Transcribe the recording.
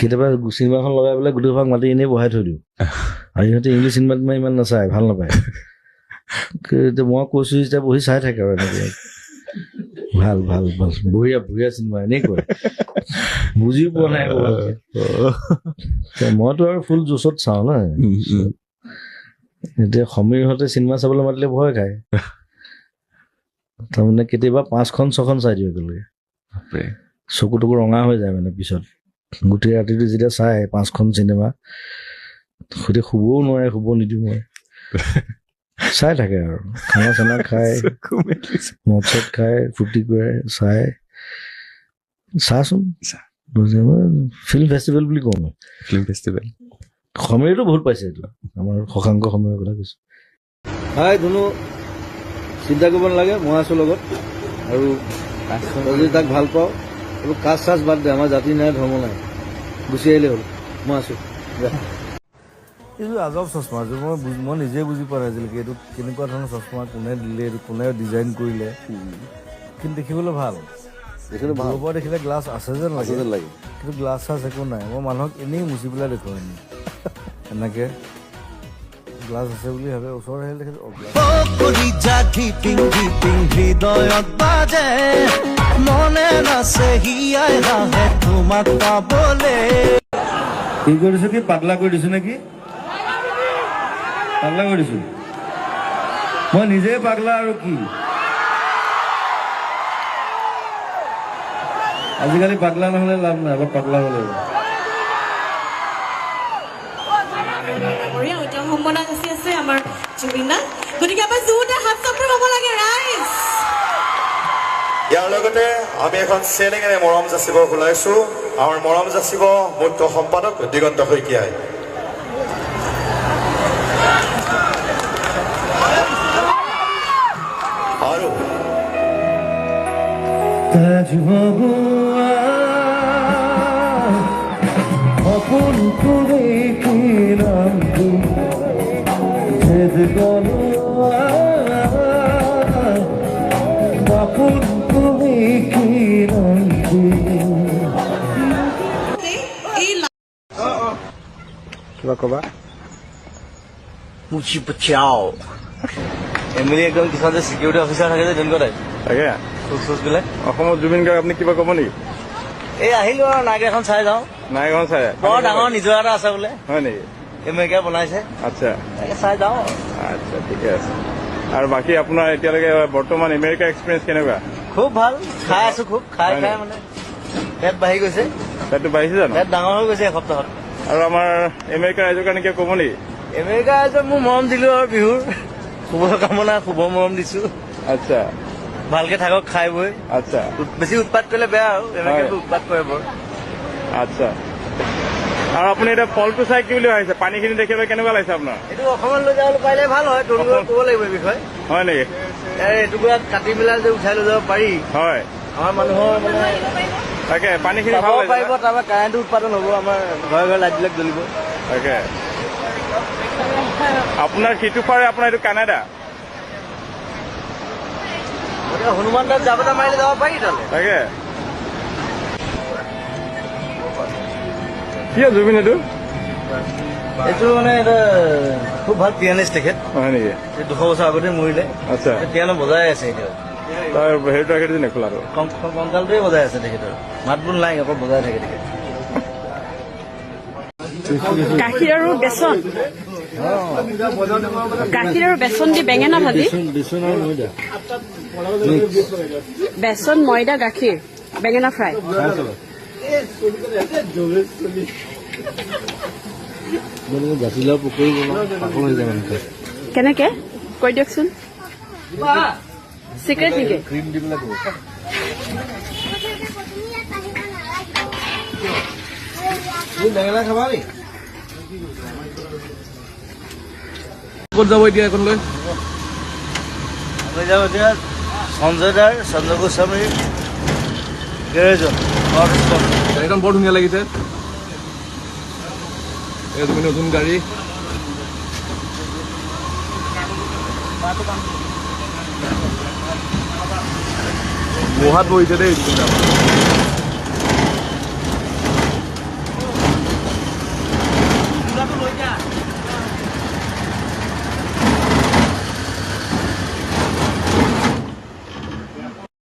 কেতিয়াবা চিনেমাখন লগাই পেলাই গোটেইভাগ মাতি এনেই বহাই থৈ দিওঁ আৰু সিহঁতে ইংলিছ চিনেমাত ইমান নাচায় ভাল নাপায় মই কৈছো যেতিয়া বহি চাই থাকে আৰু এনেকে ভাল ভাল ভাল বঢ়িয়া বঢ়িয়া চিনেমা এনেই কয় বুজিও পোৱা নাই মইতো আৰু ফুল জোচত চাওঁ ন এতিয়া সমীৰহঁতে চিনেমা চাবলৈ মাতিলে ভয় খায় তাৰমানে কেতিয়াবা 5খন 6খন চাই দিওঁ একেলগে চকু টকু ৰঙা হৈ যায় মানে পিছত গোটেই ৰাতিটো যেতিয়া চাই 5খন চিনেমা সুধি শুবও নোৱাৰে শুব নিদিওঁ মই চাই থাকে আৰু খানা চানা খাই মদ চদ খাই ফূৰ্তি কৰে চাই চাচোন ফিল্ম ফেষ্টিভেল বুলি কওঁ মই ফিল্ম ফেষ্টিভেল সমীৰটো বহুত পাইছে এইটো আমাৰ শশাংক সমীৰৰ কথা কৈছো হাই ধুনু চিন্তা কৰিব নালাগে মই আছো লগত আৰু যদি তাক ভাল পাওঁ এইবোৰ কাজ চাজ বাদ দে আমাৰ জাতি নাই ধৰ্ম নাই গুচি আহিলে হ'ল মই আছো এইটো আজব চশমা মই নিজে বুজি পোৱা নাই আজিলৈকে এইটো কেনেকুৱা ধৰণৰ চশমা কোনে দিলে এইটো কোনে ডিজাইন কৰিলে কিন্তু দেখিবলৈ ভাল দূৰৰ পৰা দেখিলে গ্লাছ আছে যেন লাগে কিন্তু গ্লাছ চাছ একো নাই মই মানুহক এনেই মুচি পেলাই দেখুৱাই নি এনেকে গ্লাছ আছে বুলি ভাবে ওচৰ আহিলে কি কৰিছো কি পাগলা কৰি দিছো নেকি পাগলা কৰি দিছো মই নিজে পাগলা আৰু কি আজিকালি পাগলা নহলে লাভ নাই অলপ পাগলা হলে সম্ভাৱনা যাচি আছে আমাৰ জুবিন দা গতিকে আমাৰ জোৰদাৰ হাত চাপৰি হ'ব লাগে ৰাইজ ইয়াৰ লগতে আমি এখন চেলেঙেৰে মৰম যাচিব ওলাইছো আমাৰ মৰম যাচিব মুখ্য সম্পাদক দিগন্ত শইকীয়াই আৰু অপন করে কি নাম ভেদ গল অপন করে কি নাম কিবা কবা মুচি পচাও এমএলএ একদম কিছুমান যে চিকিউৰিটি অফিচাৰ থাকে যে তেনেকুৱা টাইপ তাকে চুচ বিলাক অসমত জুবিন গাৰ্গ আপুনি কিবা ক'ব নেকি এই আহিলো আৰু নাগ এখন চাই যাওঁ নাইখন চাই বৰ ডাঙৰ নিজৰা এটা আছে বোলে হয় নেকি এমেৰিকা বনাইছে আচ্ছা তাকে চাই যাওঁ আচ্ছা ঠিকে আছে আৰু বাকী আপোনাৰ এতিয়ালৈকে বৰ্তমান আমেৰিকা এক্সপিৰিয়েঞ্চ কেনেকুৱা খুব ভাল খাই আছো খুব খাই মানে পেট বাঢ়ি গৈছে পেটটো বাঢ়িছে জানো পেট ডাঙৰ হৈ গৈছে এসপ্তাহত আৰু আমাৰ আমেৰিকা ৰাইজৰ কাৰণে কিবা ক'ব নেকি আমেৰিকা ৰাইজক মোৰ মৰম দিলো আৰু বিহুৰ শুভ কামনা শুভ মৰম দিছো আচ্ছা ভালকে থাকক খাই বৈ আচ্ছা বেছি উৎপাত কৰিলে বেয়া আৰু এনেকে উৎপাত কৰে বৰ আচ্ছা আৰু আপুনি এতিয়া ফলটো চাই কি বুলি ভাবিছে পানীখিনি দেখিবলৈ কেনেকুৱা লাগিছে আপোনাৰ এইটো অসমত লৈ যাবলৈ পাৰিলে ভাল হয় তৰুণক ক'ব লাগিব এই বিষয়ে হয় নেকি এইটুকুৰা কাটি পেলাই যে উঠাই লৈ যাব পাৰি হয় আমাৰ মানুহৰ মানে তাকে পানীখিনি চাব ভাল পাৰিব তাৰপৰা কাৰেণ্টটো উৎপাদন হ'ব আমাৰ ঘৰে ঘৰে লাইটবিলাক জ্বলিব তাকে আপোনাৰ সিটো পাৰে আপোনাৰ এইটো কানাডা গতিকে হনুমান দাস জাবতা মাৰিলে যাব পাৰি তালৈ তাকে কি জুবিন এইটো এইটো মানে এটা খুব ভাল পিয়ানিষ্ট তেখেত হয় নেকি 200 বছৰ আগতে মৰিলে আচ্ছা পিয়ানো বজাই আছে এতিয়া তাৰ হেৰিটো ৰাখি নেখোলাটো কংকালটোৱে বজাই আছে তেখেতৰ মাত বোল নাই অকল বজাই থাকে তেখেত গাখীৰ আৰু বেচন গাখীৰ আৰু বেচন দি বেঙেনা ভাজি বেচন ময়দা গাখীৰ বেঙেনা ফ্ৰাই জাতিলাও পকৰি কেনেকে কৈ দিয়কচোন চিক্ৰেট নেকি ক্ৰীম দি পেলাই বেঙেনা খাবা নি ক'ত যাব এতিয়া এখন লৈ যাব এতিয়া সঞ্জয় দাৰ চন্দ্ৰ গোস্বামীৰ গেৰেজত গাড়ীখন বৰ ধুনীয়া লাগিছে তুমি নতুন গাড়ী বহাত বহিছে দেই